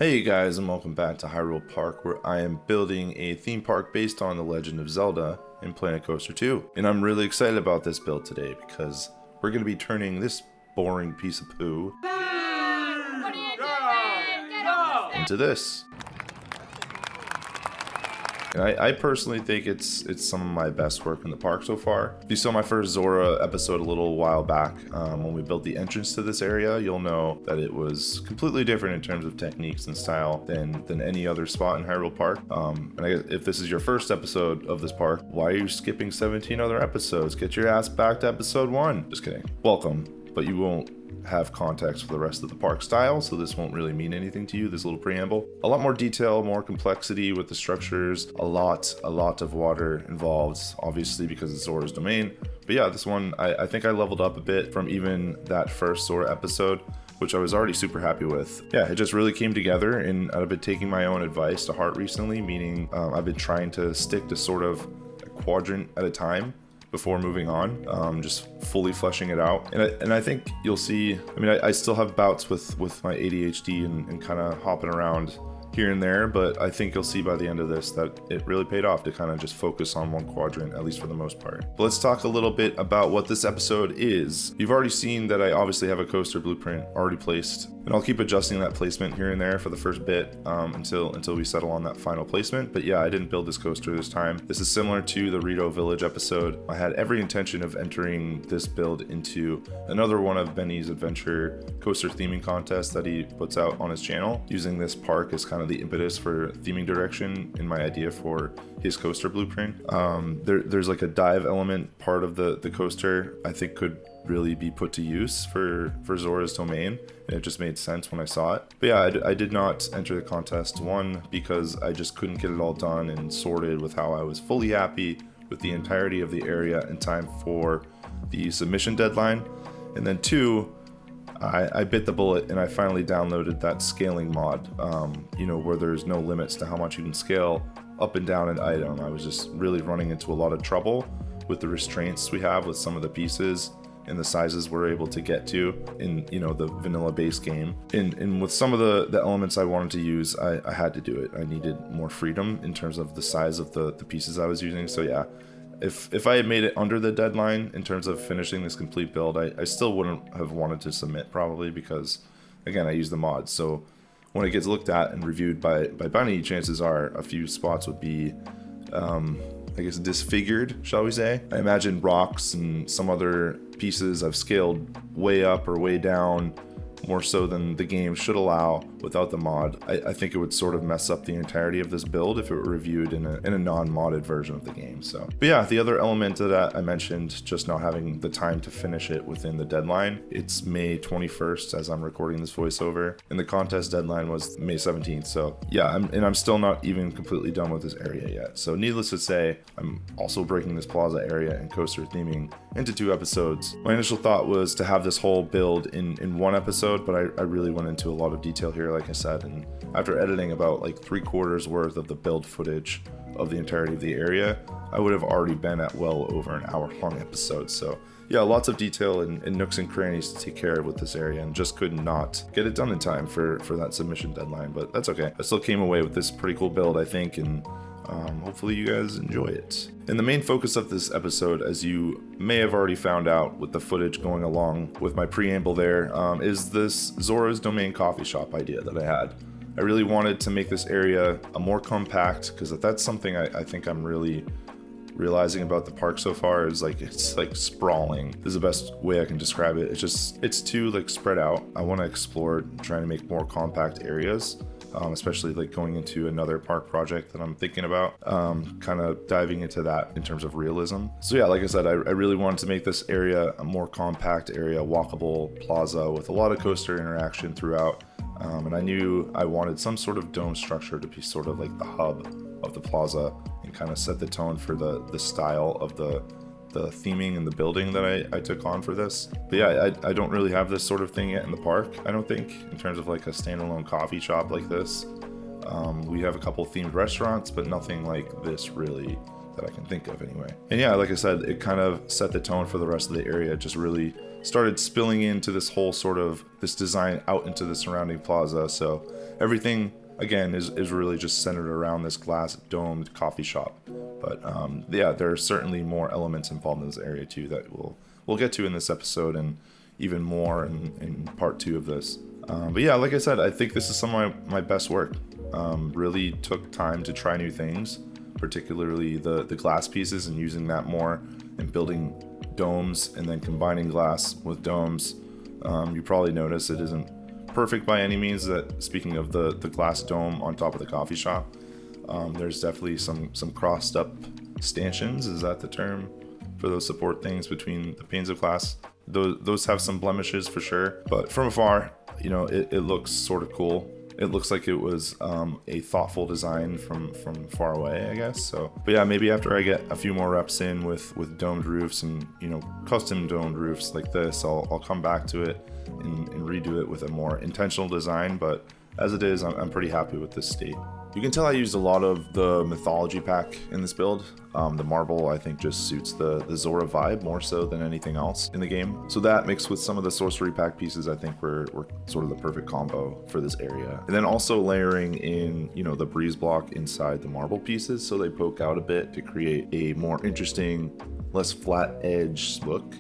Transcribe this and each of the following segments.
Hey guys, and welcome back to Hyrule Park, where I am building a theme park based on the Legend of Zelda in Planet Coaster 2. And I'm really excited about this build today because we're going to be turning this boring piece of poo into this. And I personally think it's some of my best work in the park so far. If you saw my first Zora episode a little while back, when we built the entrance to this area, you'll know that it was completely different in terms of techniques and style than any other spot in Hyrule Park. And I guess if this is your first episode of this park, why are you skipping 17 other episodes? Get your ass back to episode 1. Just kidding. Welcome, but you won't have context for the rest of the park style, so this won't really mean anything to you, this little preamble. A lot more detail, more complexity with the structures, a lot of water involved, obviously because it's Zora's domain. But yeah, this one, I think I leveled up a bit from even that first Zora episode, which I was already super happy with. Yeah, it just really came together, and I've been taking my own advice to heart recently, meaning I've been trying to stick to sort of a quadrant at a time before moving on, just fully fleshing it out. And I think you'll see, I mean, I still have bouts with my ADHD and kind of hopping around here and there, but I think you'll see by the end of this that it really paid off to kind of just focus on one quadrant, at least for the most part. But let's talk a little bit about what this episode is. You've already seen that I obviously have a coaster blueprint already placed, and I'll keep adjusting that placement here and there for the first bit until we settle on that final placement. But yeah, I didn't build this coaster this time. This is similar to the Hyrule Village episode. I had every intention of entering this build into another one of Benny's adventure coaster theming contests that he puts out on his channel, using this park as kind of the impetus for theming direction in my idea for his coaster blueprint. There's like a dive element part of the coaster I think could really be put to use for Zora's domain, and it just made sense when I saw it. But yeah, I did not enter the contest, one, because I just couldn't get it all done and sorted with how I was fully happy with the entirety of the area in time for the submission deadline, and then two, I bit the bullet and I finally downloaded that scaling mod, where there's no limits to how much you can scale up and down an item. I was just really running into a lot of trouble with the restraints we have with some of the pieces and the sizes we're able to get to in the vanilla base game. And with some of the elements I wanted to use, I had to do it. I needed more freedom in terms of the size of the pieces I was using. So yeah, if I had made it under the deadline in terms of finishing this complete build, I still wouldn't have wanted to submit, probably, because again, I use the mods. So when it gets looked at and reviewed by Bunny, chances are a few spots would be I guess disfigured, shall we say. I imagine rocks and some other pieces I've scaled way up or way down, more so than the game should allow without the mod. I think it would sort of mess up the entirety of this build if it were reviewed in a non-modded version of the game. So, but yeah, the other element of that I mentioned, just not having the time to finish it within the deadline. It's May 21st as I'm recording this voiceover, and the contest deadline was May 17th. So yeah, I'm still not even completely done with this area yet. So needless to say, I'm also breaking this plaza area and coaster theming into 2 episodes. My initial thought was to have this whole build in 1 episode, but I really went into a lot of detail here, like I said, and after editing about like 3/4 worth of the build footage of the entirety of the area, I would have already been at well over an hour-long episode. So yeah, lots of detail and nooks and crannies to take care of with this area, and just could not get it done in time for that submission deadline, but that's okay. I still came away with this pretty cool build, I think, and hopefully you guys enjoy it. And the main focus of this episode, as you may have already found out with the footage going along with my preamble there, is this Zora's domain coffee shop idea that I had. I really wanted to make this area a more compact, because that's something I think I'm really realizing about the park so far, is like it's like sprawling. This is the best way I can describe it. It's too like spread out. I want to explore trying to make more compact areas. Especially like going into another park project that I'm thinking about, kind of diving into that in terms of realism. So yeah, like I said, I really wanted to make this area a more compact area, walkable plaza with a lot of coaster interaction throughout. And I knew I wanted some sort of dome structure to be sort of like the hub of the plaza and kind of set the tone for the style of the theming and the building that I took on for this. But yeah, I don't really have this sort of thing yet in the park, I don't think, in terms of like a standalone coffee shop like this. We have a couple themed restaurants, but nothing like this really that I can think of anyway. And yeah, like I said, it kind of set the tone for the rest of the area. It just really started spilling into this whole sort of this design out into the surrounding plaza. So everything again is really just centered around this glass domed coffee shop. But yeah, there are certainly more elements involved in this area too that we'll get to in this episode, and even more in part 2 of this. But yeah, like I said, I think this is some of my best work. Really took time to try new things, particularly the glass pieces, and using that more and building domes and then combining glass with domes. You probably notice it isn't perfect by any means. That speaking of the glass dome on top of the coffee shop, there's definitely some crossed up stanchions, is that the term for those support things between the panes of glass? Those have some blemishes for sure, but from afar, you know, it looks sort of cool. It looks like it was a thoughtful design from far away, I guess. So, but yeah, maybe after I get a few more reps in with domed roofs and, you know, custom domed roofs like this, I'll come back to it and redo it with a more intentional design. But as it is, I'm pretty happy with this state. You can tell I used a lot of the mythology pack in this build. The marble, I think, just suits the Zora vibe more so than anything else in the game. So that mixed with some of the sorcery pack pieces, I think were sort of the perfect combo for this area. And then also layering in, you know, the breeze block inside the marble pieces so they poke out a bit to create a more interesting, less flat edge look.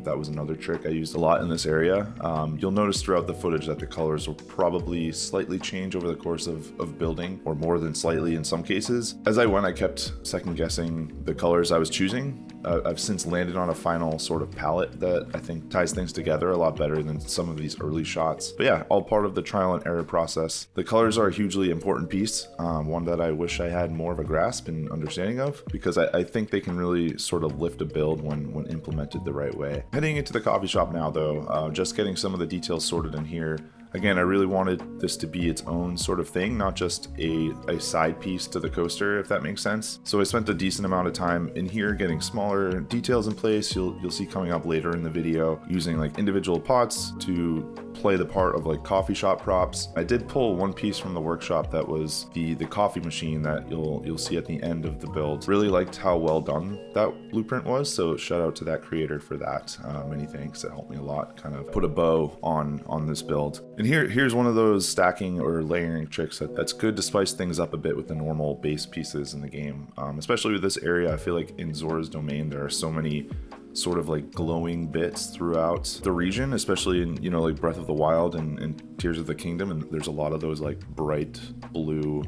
That was another trick I used a lot in this area. You'll notice throughout the footage that the colors will probably slightly change over the course of building, or more than slightly in some cases. As I went, I kept second guessing the colors I was choosing. I've since landed on a final sort of palette that I think ties things together a lot better than some of these early shots. But yeah, all part of the trial and error process. The colors are a hugely important piece, one that I wish I had more of a grasp and understanding of, because I think they can really sort of lift a build when implemented the right way. Heading into the coffee shop now though, just getting some of the details sorted in here. Again, I really wanted this to be its own sort of thing, not just a side piece to the coaster, if that makes sense. So I spent a decent amount of time in here getting smaller details in place. You'll see coming up later in the video, using like individual pots to play the part of like coffee shop props. I did pull one piece from the workshop that was the coffee machine that you'll see at the end of the build. Really liked how well done that blueprint was, so shout out to that creator for that. Many thanks, that helped me a lot, kind of put a bow on this build. And here's one of those stacking or layering tricks that's good to spice things up a bit with the normal base pieces in the game. Especially with this area, I feel like in Zora's domain there are so many sort of like glowing bits throughout the region, especially in, you know, like Breath of the Wild and Tears of the Kingdom, and there's a lot of those like bright blue,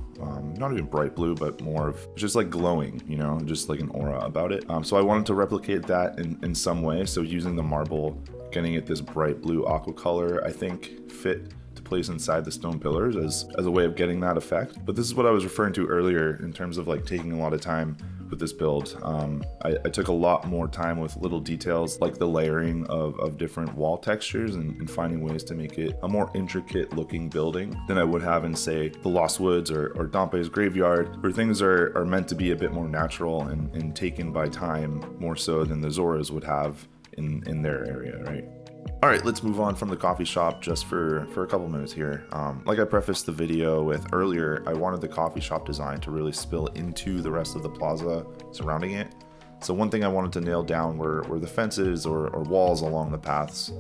not even bright blue, but more of just like glowing, you know, just like an aura about it. So I wanted to replicate that in some way, so using the marble, getting it this bright blue aqua color, I think fit to place inside the stone pillars as a way of getting that effect. But this is what I was referring to earlier in terms of like taking a lot of time with this build. I took a lot more time with little details like the layering of different wall textures and finding ways to make it a more intricate looking building than I would have in, say, the Lost Woods or Dampé's graveyard, where things are meant to be a bit more natural and taken by time more so than the Zoras would have in their area, right? All right, let's move on from the coffee shop just for a couple minutes here. Like I prefaced the video with earlier, I wanted the coffee shop design to really spill into the rest of the plaza surrounding it. So one thing I wanted to nail down were the fences or walls along the paths.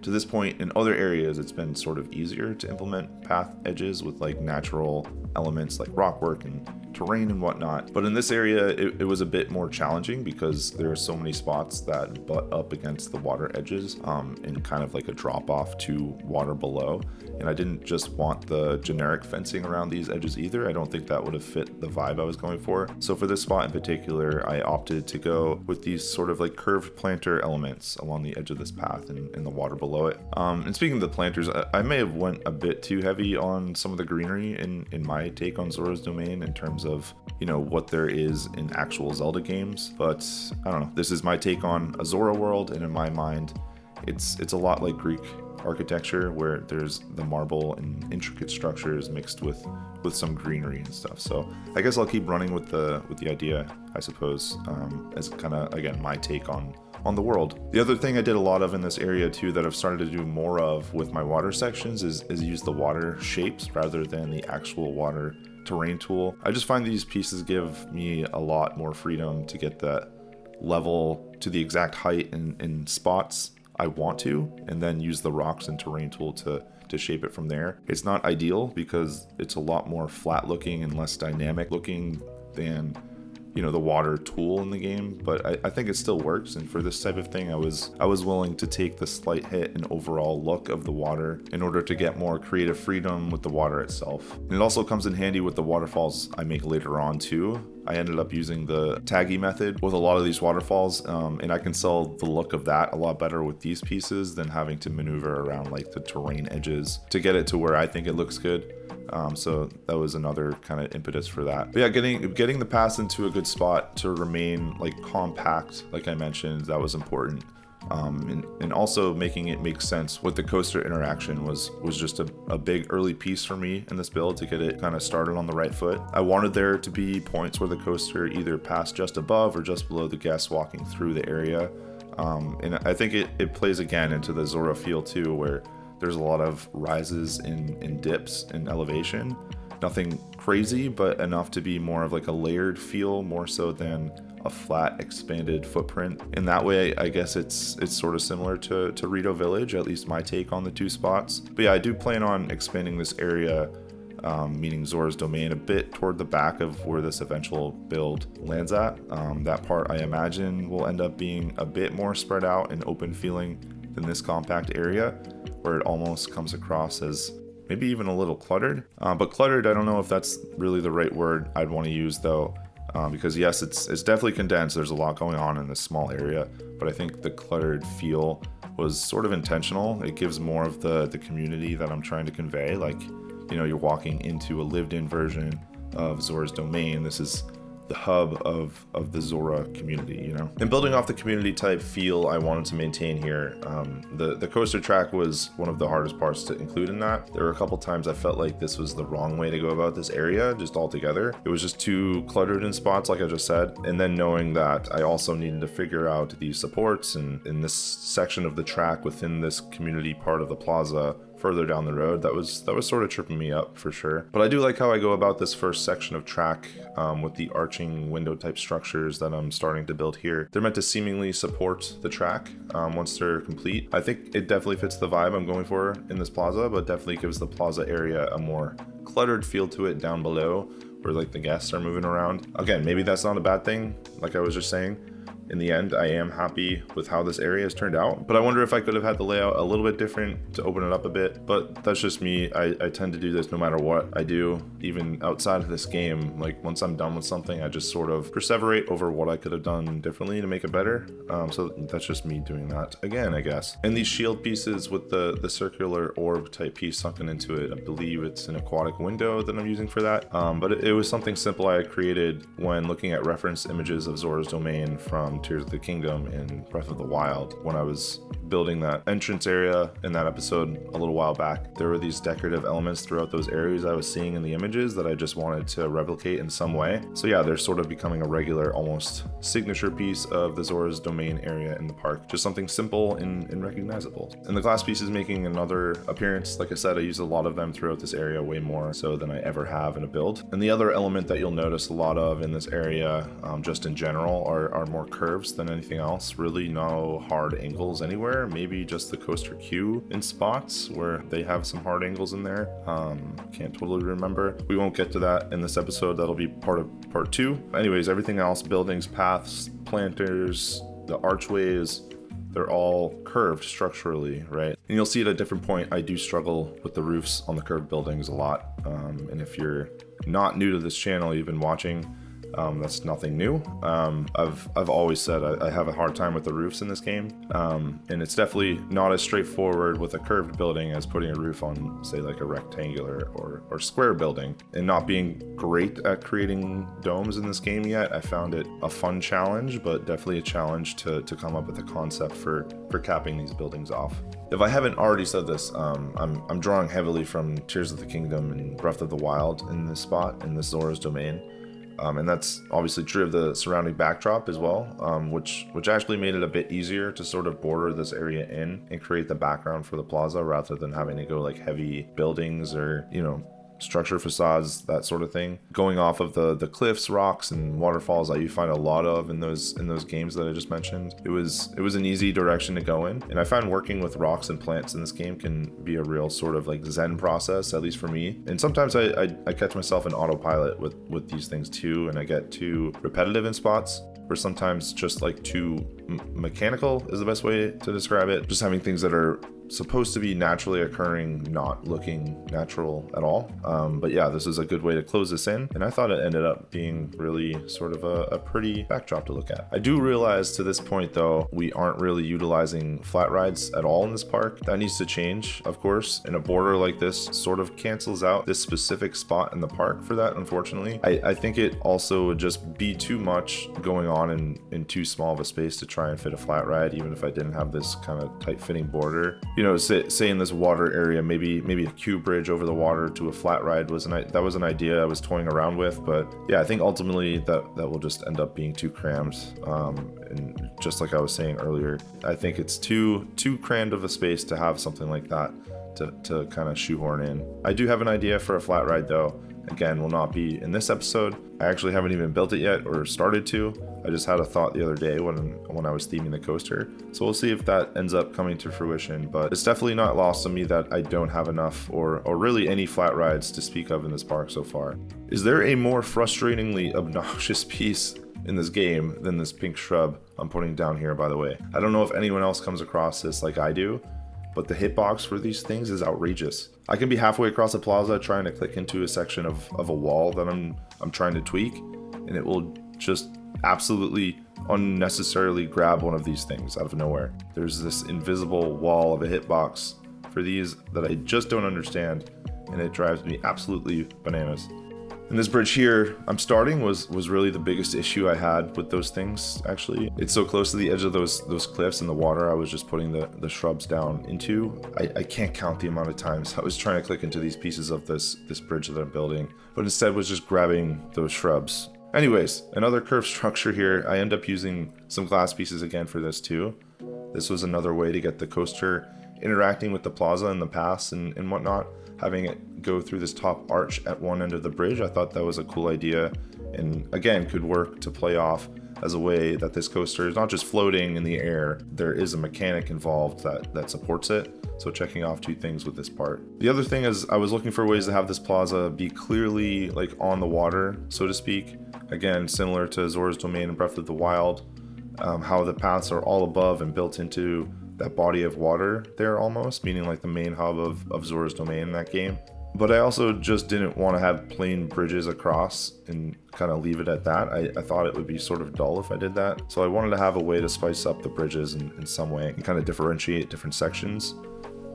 To this point, in other areas, it's been sort of easier to implement path edges with like natural elements like rockwork and terrain and whatnot. But in this area, it was a bit more challenging because there are so many spots that butt up against the water edges and kind of like a drop off to water below. And I didn't just want the generic fencing around these edges either. I don't think that would have fit the vibe I was going for. So for this spot in particular, I opted to go with these sort of like curved planter elements along the edge of this path and the water below it. And speaking of the planters, I may have went a bit too heavy on some of the greenery in my take on Zora's domain in terms of, you know, what there is in actual Zelda games. But I don't know, this is my take on a Zora world, and in my mind, it's a lot like Greek architecture where there's the marble and intricate structures mixed with some greenery and stuff. So I guess I'll keep running with the idea, I suppose, as kind of, again, my take on the world. The other thing I did a lot of in this area too that I've started to do more of with my water sections is use the water shapes rather than the actual water terrain tool. I just find these pieces give me a lot more freedom to get that level to the exact height in spots I want to, and then use the rocks and terrain tool to shape it from there. It's not ideal because it's a lot more flat looking and less dynamic looking than, you know, the water tool in the game, but I think it still works. And for this type of thing, I was willing to take the slight hit and overall look of the water in order to get more creative freedom with the water itself. And it also comes in handy with the waterfalls I make later on too. I ended up using the taggy method with a lot of these waterfalls, and I can sell the look of that a lot better with these pieces than having to maneuver around like the terrain edges to get it to where I think it looks good. So that was another kind of impetus for that. But yeah, getting the pass into a good spot to remain like compact, like I mentioned, that was important. And also making it make sense with the coaster interaction was just a big early piece for me in this build to get it kind of started on the right foot. I wanted there to be points where the coaster either passed just above or just below the guests walking through the area. And I think it plays again into the Zora feel too, where there's a lot of rises and dips in elevation. Nothing crazy, but enough to be more of like a layered feel, more so than a flat expanded footprint. In that way, I guess it's sort of similar to Rito Village, at least my take on the two spots. But yeah, I do plan on expanding this area, meaning Zora's domain, a bit toward the back of where this eventual build lands at. That part I imagine will end up being a bit more spread out and open feeling than this compact area, where it almost comes across as maybe even a little cluttered. But cluttered, I don't know if that's really the right word I'd want to use though, because yes, it's definitely condensed. There's a lot going on in this small area, but I think the cluttered feel was sort of intentional. It gives more of the community that I'm trying to convey. Like, you know, you're walking into a lived-in version of Zora's domain. This is the hub of the Zora community, you know. And building off the community type feel I wanted to maintain here, the coaster track was one of the hardest parts to include in that. There were a couple times I felt like this was the wrong way to go about this area, just altogether. It was just too cluttered in spots, like I just said. And then knowing that I also needed to figure out these supports and in this section of the track within this community part of the plaza further down the road, that was sort of tripping me up for sure. But I do like how I go about this first section of track with the arching window type structures that I'm starting to build here. They're meant to seemingly support the track once they're complete. I think it definitely fits the vibe I'm going for in this plaza, but definitely gives the plaza area a more cluttered feel to it down below where like the guests are moving around. Again, maybe that's not a bad thing, like I was just saying. In the end, I am happy with how this area has turned out, but I wonder if I could have had the layout a little bit different to open it up a bit, but that's just me. I tend to do this no matter what I do, even outside of this game. Like once I'm done with something, I just sort of perseverate over what I could have done differently to make it better. So that's just me doing that again, I guess. And these shield pieces with the circular orb type piece sunken into it, I believe it's an aquatic window that I'm using for that. But it was something simple I had created when looking at reference images of Zora's domain from Tears of the Kingdom and Breath of the Wild. When I was building that entrance area in that episode a little while back, there were these decorative elements throughout those areas I was seeing in the images that I just wanted to replicate in some way. So yeah, they're sort of becoming a regular, almost signature piece of the Zora's domain area in the park. Just something simple and recognizable. And the glass pieces making another appearance. Like I said, I use a lot of them throughout this area, way more so than I ever have in a build. And the other element that you'll notice a lot of in this area, just in general, are more curves than anything else. Really no hard angles anywhere. Maybe just the coaster queue in spots where they have some hard angles in there. Can't totally remember. We won't get to that in this episode. That'll be part of part 2. Anyways, everything else, buildings, paths, planters, the archways, they're all curved structurally, right? And you'll see at a different point, I do struggle with the roofs on the curved buildings a lot. And if you're not new to this channel, you've been watching, that's nothing new. I've always said I have a hard time with the roofs in this game, and it's definitely not as straightforward with a curved building as putting a roof on, say, like a rectangular or square building. And not being great at creating domes in this game yet, I found it a fun challenge, but definitely a challenge to come up with a concept for capping these buildings off. If I haven't already said this, I'm drawing heavily from Tears of the Kingdom and Breath of the Wild in this spot, in this Zora's domain. And that's obviously true of the surrounding backdrop as well, which actually made it a bit easier to sort of border this area in and create the background for the plaza rather than having to go like heavy buildings or, you know, structure facades, that sort of thing. Going off of the cliffs, rocks, and waterfalls that you find a lot of in those games that I just mentioned. It was an easy direction to go in, and I found working with rocks and plants in this game can be a real sort of like zen process, at least for me. And sometimes I catch myself in autopilot with these things too, and I get too repetitive in spots, or sometimes just like too mechanical is the best way to describe it. Just having things that are supposed to be naturally occurring not looking natural at all. But yeah, this is a good way to close this in, and I thought it ended up being really sort of a pretty backdrop to look at. I do realize to this point though, we aren't really utilizing flat rides at all in this park. That needs to change, of course, and a border like this sort of cancels out this specific spot in the park for that, unfortunately. I think it also would just be too much going on in too small of a space to try and fit a flat ride, even if I didn't have this kind of tight fitting border. You know, say in this water area, maybe a cube bridge over the water to a flat ride was an idea I was toying around with, but yeah, I think ultimately that will just end up being too crammed. And just like I was saying earlier, I think it's too crammed of a space to have something like that to kind of shoehorn in. I do have an idea for a flat ride though. Again, will not be in this episode. I actually haven't even built it yet or started to. I just had a thought the other day when I was theming the coaster. So we'll see if that ends up coming to fruition, but it's definitely not lost on me that I don't have enough or really any flat rides to speak of in this park so far. Is there a more frustratingly obnoxious piece in this game than this pink shrub I'm putting down here, by the way? I don't know if anyone else comes across this like I do, but the hitbox for these things is outrageous. I can be halfway across the plaza trying to click into a section of a wall that I'm trying to tweak, and it will just absolutely unnecessarily grab one of these things out of nowhere. There's this invisible wall of a hitbox for these that I just don't understand, and it drives me absolutely bananas. And this bridge here I'm starting was really the biggest issue I had with those things, actually. It's so close to the edge of those cliffs and the water I was just putting the shrubs down into. I can't count the amount of times I was trying to click into these pieces of this bridge that I'm building, but instead was just grabbing those shrubs. Anyways, another curved structure here. I end up using some glass pieces again for this too. This was another way to get the coaster interacting with the plaza and the paths and whatnot. Having it go through this top arch at one end of the bridge, I thought that was a cool idea, and again could work to play off as a way that this coaster is not just floating in the air. There is a mechanic involved that supports it, so checking off two things with this part. The other thing is I was looking for ways to have this plaza be clearly like on the water, so to speak. Again, similar to Zora's Domain and Breath of the Wild, how the paths are all above and built into that body of water there almost, meaning like the main hub of Zora's Domain in that game. But I also just didn't want to have plain bridges across and kind of leave it at that. I thought it would be sort of dull if I did that. So I wanted to have a way to spice up the bridges in some way and kind of differentiate different sections.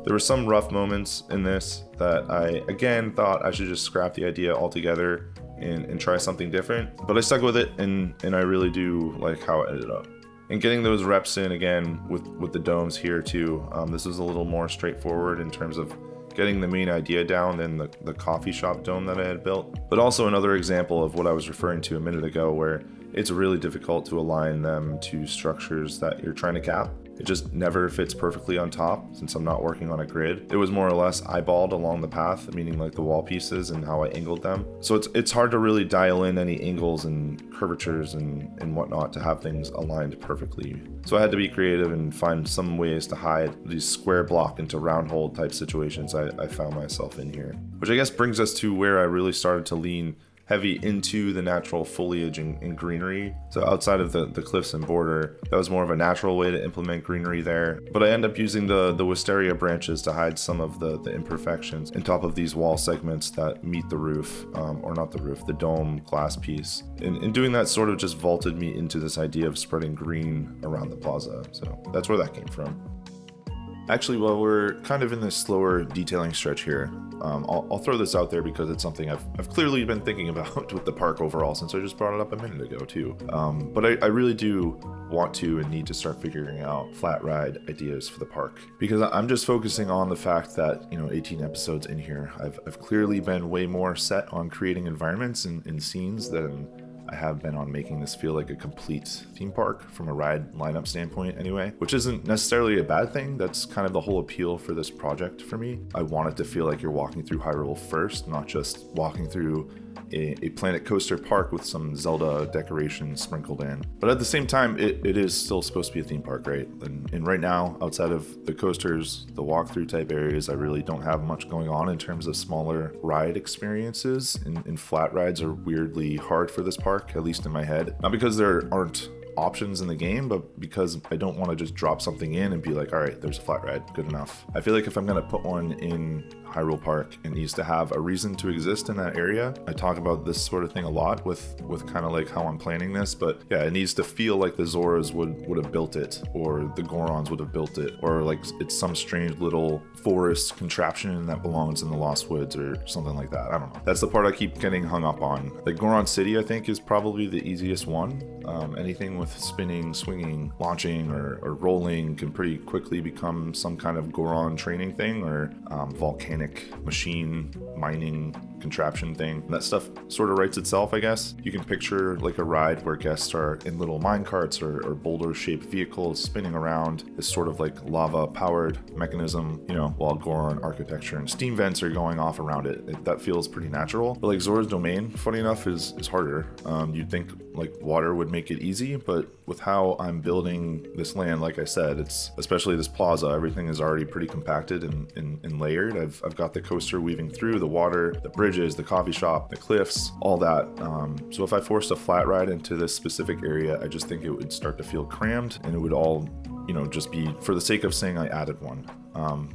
There were some rough moments in this that I, again, thought I should just scrap the idea altogether and try something different. But I stuck with it, and I really do like how it ended up. And getting those reps in again with the domes here too, this is a little more straightforward in terms of getting the main idea down than the coffee shop dome that I had built. But also another example of what I was referring to a minute ago, where it's really difficult to align them to structures that you're trying to cap. It just never fits perfectly on top since I'm not working on a grid. It was more or less eyeballed along the path, meaning like the wall pieces and how I angled them. So it's hard to really dial in any angles and curvatures and whatnot to have things aligned perfectly. So I had to be creative and find some ways to hide these square block into round hole type situations I found myself in here. Which I guess brings us to where I really started to lean heavy into the natural foliage and greenery. So outside of the cliffs and border, that was more of a natural way to implement greenery there. But I end up using the wisteria branches to hide some of the imperfections on top of these wall segments that meet the roof, or not the roof, the dome glass piece. And doing that sort of just vaulted me into this idea of spreading green around the plaza. So that's where that came from. Actually, while we're kind of in this slower detailing stretch here, I'll throw this out there because it's something I've clearly been thinking about with the park overall since I just brought it up a minute ago too. But I really do want to and need to start figuring out flat ride ideas for the park, because I'm just focusing on the fact that, 18 episodes in here, I've clearly been way more set on creating environments and scenes than I have been on making this feel like a complete theme park from a ride lineup standpoint anyway, which isn't necessarily a bad thing. That's kind of the whole appeal for this project for me. I want it to feel like you're walking through Hyrule first, not just walking through a Planet Coaster park with some Zelda decorations sprinkled in. But at the same time, it is still supposed to be a theme park, right? And right now, outside of the coasters, the walkthrough type areas, I really don't have much going on in terms of smaller ride experiences. And flat rides are weirdly hard for this park, at least in my head. Not because there aren't options in the game, but because I don't want to just drop something in and be like, all right, there's a flat ride, good enough. I feel like if I'm going to put one in Hyrule Park, it needs to have a reason to exist in that area. I talk about this sort of thing a lot with kind of like how I'm planning this, but yeah, it needs to feel like the Zoras would have built it, or the Gorons would have built it, or like it's some strange little forest contraption that belongs in the Lost Woods or something like that. I don't know. That's the part I keep getting hung up on. Like Goron City, I think, is probably the easiest one. Anything with spinning, swinging, launching, or rolling can pretty quickly become some kind of Goron training thing, or volcanic machine mining contraption thing. That stuff sort of writes itself, I guess. You can picture like a ride where guests are in little mine carts or boulder-shaped vehicles spinning around this sort of like lava-powered mechanism, you know, while Goron architecture and steam vents are going off around it. That feels pretty natural. But like Zora's domain, funny enough, is harder. You'd think like water would make it easy, but with how I'm building this land, like I said, it's especially this plaza, everything is already pretty compacted and layered. I've got the coaster weaving through the water, the bridges, the coffee shop, the cliffs, all that. So if I forced a flat ride into this specific area, I just think it would start to feel crammed, and it would all, you know, just be for the sake of saying I added one.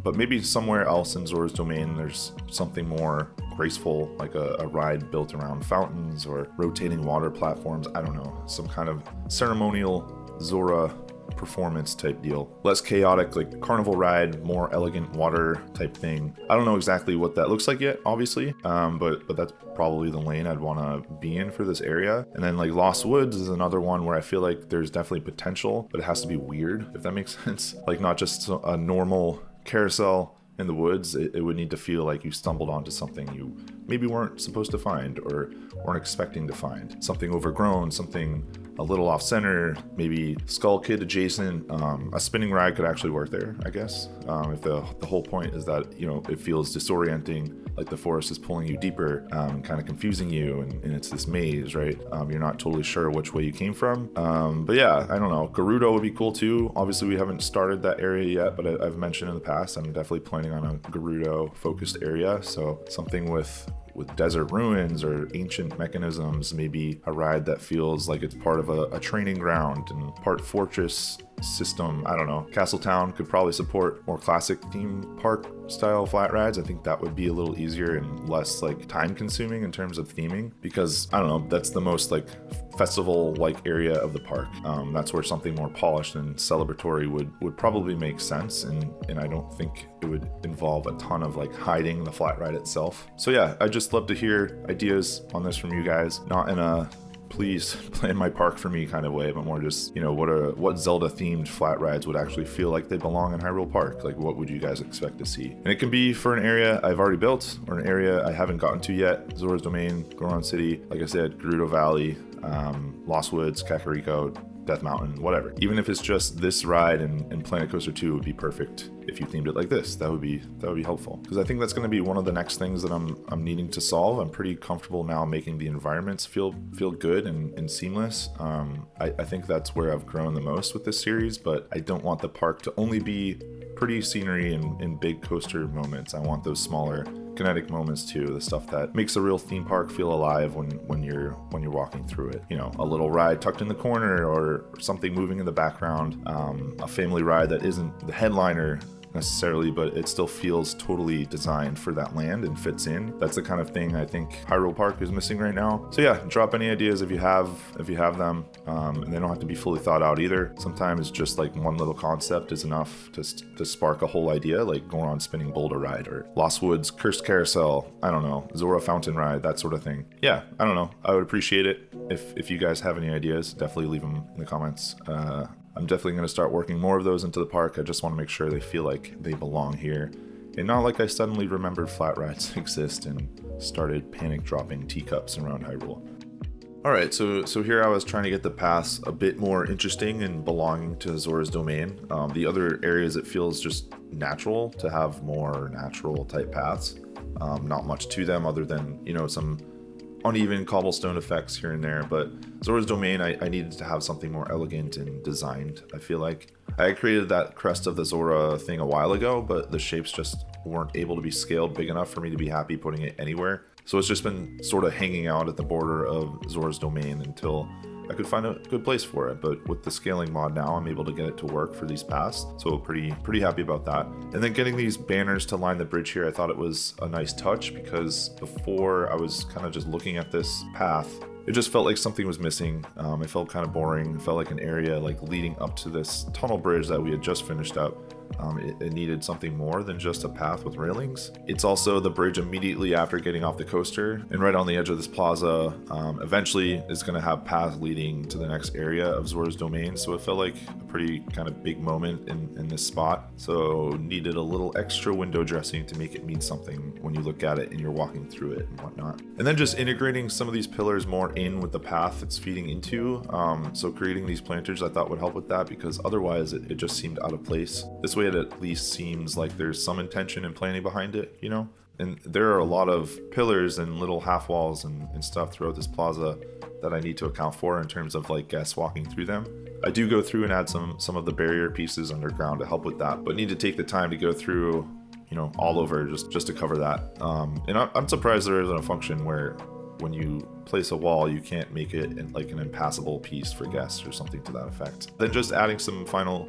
But maybe somewhere else in Zora's domain, there's something more graceful, like a ride built around fountains or rotating water platforms. I don't know, some kind of ceremonial Zora performance type deal. Less chaotic, like carnival ride, more elegant water type thing. I don't know exactly what that looks like yet, obviously, but that's probably the lane I'd want to be in for this area. And then like Lost Woods is another one where I feel like there's definitely potential, but it has to be weird, if that makes sense. Like not just a normal carousel in the woods. It would need to feel like you stumbled onto something you maybe weren't supposed to find or weren't expecting to find. Something overgrown, something a little off center, maybe Skull Kid adjacent. A spinning ride could actually work there, I guess. If the whole point is that, you know, it feels disorienting, like the forest is pulling you deeper and kind of confusing you, and it's this maze, right? You're not totally sure which way you came from. But yeah, I don't know. Gerudo would be cool too. Obviously, we haven't started that area yet, but I've mentioned in the past, I'm definitely planning on a Gerudo focused area. So something with desert ruins or ancient mechanisms, maybe a ride that feels like it's part of a training ground and part fortress system. I don't know. Castletown could probably support more classic theme park style flat rides. I think that would be a little easier and less like time consuming in terms of theming, because I don't know, that's the most like festival like area of the park. That's where something more polished and celebratory would probably make sense, and I don't think it would involve a ton of like hiding the flat ride itself. So yeah, I just love to hear ideas on this from you guys, not in a please plan my park for me kind of way, but more just, you know, what Zelda themed flat rides would actually feel like they belong in Hyrule Park. Like what would you guys expect to see? And it can be for an area I've already built or an area I haven't gotten to yet. Zora's Domain, Goron City, like I said, Gerudo Valley, Lost Woods, Kakariko, Death Mountain, whatever. Even if it's just this ride and Planet Coaster 2 would be perfect if you themed it like this. That would be helpful, because I think that's going to be one of the next things that I'm needing to solve. I'm pretty comfortable now making the environments feel good and seamless. I think that's where I've grown the most with this series, but I don't want the park to only be pretty scenery and big coaster moments. I want those smaller kinetic moments too, the stuff that makes a real theme park feel alive when you're walking through it. You know, a little ride tucked in the corner or something moving in the background, a family ride that isn't the headliner necessarily, but it still feels totally designed for that land and fits in. That's the kind of thing I think Hyrule Park is missing right now. So yeah, drop any ideas if you have them, and they don't have to be fully thought out either. Sometimes just like one little concept is enough to spark a whole idea, like Goron spinning boulder ride or Lost Woods cursed carousel, I don't know, Zora fountain ride, that sort of thing. Yeah, I don't know, I would appreciate it if you guys have any ideas. Definitely leave them in the comments. I'm definitely going to start working more of those into the park. I just want to make sure they feel like they belong here, and not like I suddenly remembered flat rides exist and started panic dropping teacups around Hyrule. Alright, so here I was trying to get the paths a bit more interesting and belonging to Zora's domain. The other areas it feels just natural to have more natural type paths. Not much to them other than, you know, some uneven cobblestone effects here and there, but Zora's domain, I needed to have something more elegant and designed, I feel like. I created that crest of the Zora thing a while ago, but the shapes just weren't able to be scaled big enough for me to be happy putting it anywhere. So it's just been sort of hanging out at the border of Zora's domain until I could find a good place for it. But with the scaling mod now, I'm able to get it to work for these paths. So pretty happy about that. And then getting these banners to line the bridge here, I thought it was a nice touch because before I was kind of just looking at this path, it just felt like something was missing. It felt kind of boring. It felt like an area like leading up to this tunnel bridge that we had just finished up. It needed something more than just a path with railings. It's also the bridge immediately after getting off the coaster, and right on the edge of this plaza. Eventually is going to have paths leading to the next area of Zora's domain, so it felt like a pretty kind of big moment in this spot. So needed a little extra window dressing to make it mean something when you look at it and you're walking through it and whatnot. And then just integrating some of these pillars more in with the path it's feeding into. So creating these planters I thought would help with that, because otherwise it just seemed out of place. This way it at least seems like there's some intention and planning behind it, you know? And there are a lot of pillars and little half walls and stuff throughout this plaza that I need to account for in terms of like guests walking through them. I do go through and add some of the barrier pieces underground to help with that, but need to take the time to go through, you know, all over just to cover that. And I'm surprised there isn't a function where when you place a wall, you can't make it like an impassable piece for guests or something to that effect. Then just adding some final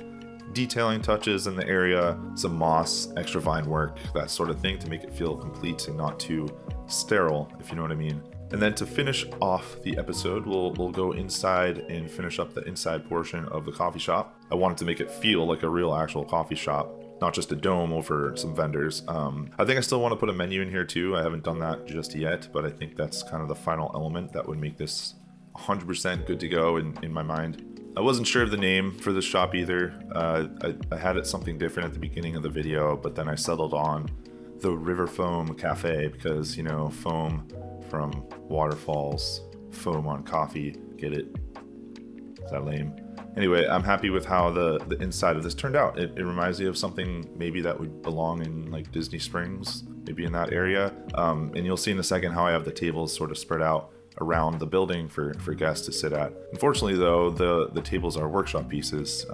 detailing touches in the area, some moss, extra vine work, that sort of thing to make it feel complete and not too sterile, if you know what I mean. And then to finish off the episode, we'll go inside and finish up the inside portion of the coffee shop. I wanted to make it feel like a real actual coffee shop, not just a dome over some vendors. I think I still want to put a menu in here too. I haven't done that just yet, but I think that's kind of the final element that would make this 100% good to go in my mind. I wasn't sure of the name for this shop either. I had it something different at the beginning of the video, but then I settled on the River Foam Cafe because, you know, foam from waterfalls, foam on coffee. Get it? Is that lame? Anyway, I'm happy with how the inside of this turned out. It reminds me of something maybe that would belong in like Disney Springs, maybe in that area. And you'll see in a second how I have the tables sort of spread out around the building for guests to sit at. Unfortunately though, the tables are workshop pieces.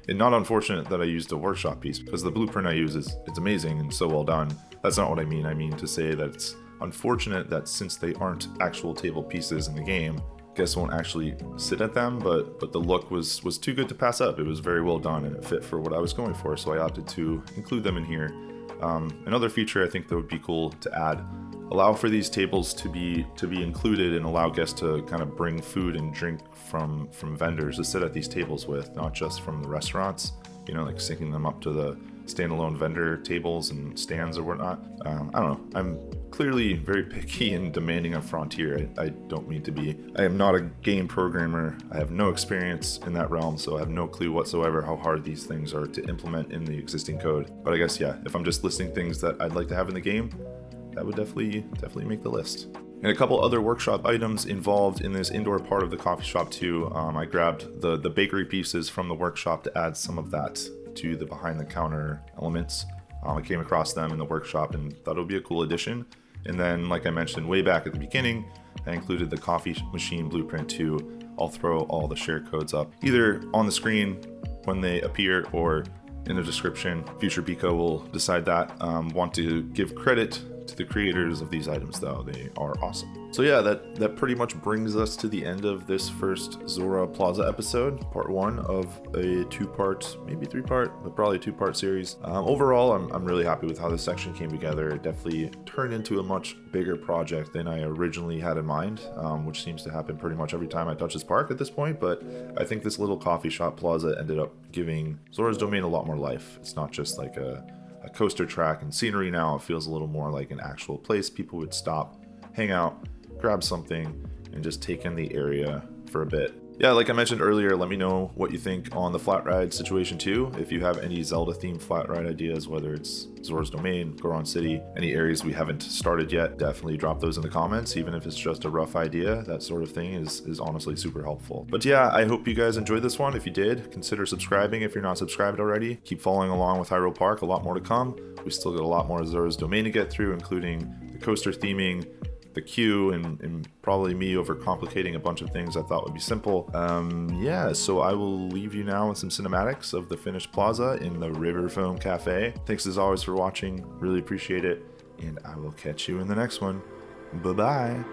And not unfortunate that I used a workshop piece, because the blueprint I use it's amazing and so well done. That's not what I mean. I mean to say that it's unfortunate that since they aren't actual table pieces in the game, guests won't actually sit at them, but the look was too good to pass up. It was very well done and it fit for what I was going for, so I opted to include them in here. Another feature I think that would be cool to add, allow for these tables to be included and allow guests to kind of bring food and drink from vendors to sit at these tables with, not just from the restaurants, you know, like syncing them up to the standalone vendor tables and stands or whatnot. I don't know. I'm clearly very picky and demanding of Frontier. I don't mean to be. I am not a game programmer. I have no experience in that realm, so I have no clue whatsoever how hard these things are to implement in the existing code. But I guess, yeah, if I'm just listing things that I'd like to have in the game, that would definitely make the list. And a couple other workshop items involved in this indoor part of the coffee shop too. I grabbed the bakery pieces from the workshop to add some of that to the behind the counter elements. I came across them in the workshop and thought it would be a cool addition. And then, like I mentioned way back at the beginning, I included the coffee machine blueprint too. I'll throw all the share codes up either on the screen when they appear or in the description. Future Pico will decide that. Want to give credit to the creators of these items though, they are awesome. So yeah, that pretty much brings us to the end of this first Zora Plaza episode, part one of a two-part, maybe three-part, but probably a two-part series. Overall, I'm really happy with how this section came together. It definitely turned into a much bigger project than I originally had in mind, which seems to happen pretty much every time I touch this park at this point, but I think this little coffee shop plaza ended up giving Zora's Domain a lot more life. It's not just like a coaster track and scenery now. It feels a little more like an actual place people would stop, hang out, grab something, and just take in the area for a bit. Yeah, like I mentioned earlier, let me know what you think on the flat ride situation too. If you have any Zelda themed flat ride ideas, whether it's Zora's Domain, Goron City, any areas we haven't started yet, definitely drop those in the comments. Even if it's just a rough idea, that sort of thing is honestly super helpful. But yeah, I hope you guys enjoyed this one. If you did, consider subscribing if you're not subscribed already. Keep following along with Hyrule Park, a lot more to come. We still got a lot more Zora's Domain to get through, including the coaster theming, the queue, and probably me overcomplicating a bunch of things I thought would be simple. Yeah, so I will leave you now with some cinematics of the finished plaza in the River Foam Cafe. Thanks as always for watching, really appreciate it, and I will catch you in the next one. Bye-bye.